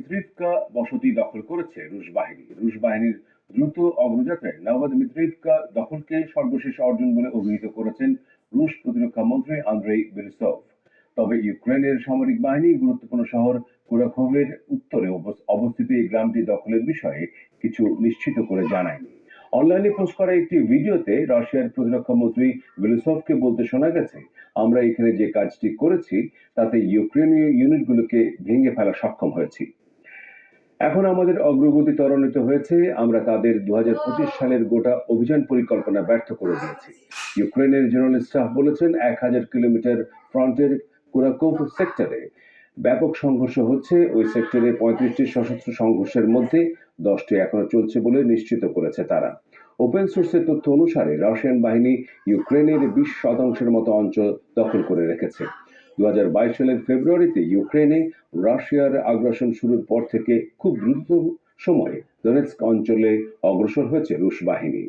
নভোদিমিত্রিভকা বসতি দখল করেছে রুশ বাহিনী। রুশ বাহিনীর দ্রুত অগ্রযাত্রায় নভোদিমিত্রিভকা দখলকে সর্বশেষ অর্জন বলে অভিহিত করেছেন রুশ প্রতিরক্ষা মন্ত্রী আন্দ্রেই বেরিসভ। তবে ইউক্রেনের সামরিক বাহিনী গুরুত্বপূর্ণ শহর কুরাখোভের উত্তরে অবস্থিত এই গ্রামটি দখলের বিষয়ে কিছু নিশ্চিত করে জানায়নি। অনলাইনে পোস্ট করা একটি ভিডিওতে রাশিয়ার প্রতিরক্ষা মন্ত্রী বেলিসভকে বলতে শোনা গেছে, আমরা এখানে যে কাজটি করেছি তাতে ইউক্রেনীয় ইউনিটগুলোকে ভেঙে ফেলা সক্ষম হয়েছি। এখন আমাদের অগ্রগতি ত্বরান্বিত হয়েছে, আমরা তাদের 2025 সালের গোটা অভিযান পরিকল্পনা ব্যর্থ করে দিয়েছি। ইউক্রেনের জেনারেল স্টাফ বলেছেন 1000 কিলোমিটার ফ্রন্টের কুরাকোভ সেক্টরে ব্যাপক সংঘর্ষ হচ্ছে। ওই সেক্টরে 35টি সশস্ত্র সংঘর্ষের মধ্যে 10টি এখনো চলছে বলে নিশ্চিত করেছে তারা। ওপেন সোর্সের তথ্য অনুসারে রাশিয়ান বাহিনী ইউক্রেনের 20% মতো অঞ্চল দখল করে রেখেছে। 2022 সালের ফেব্রুয়ারিতে ইউক্রেনে রাশিয়ার আগ্রাসন শুরুর পর থেকে খুব দ্রুত সময়ে দনেৎস্ক অঞ্চলে অগ্রসর হয়েছে রুশ বাহিনী।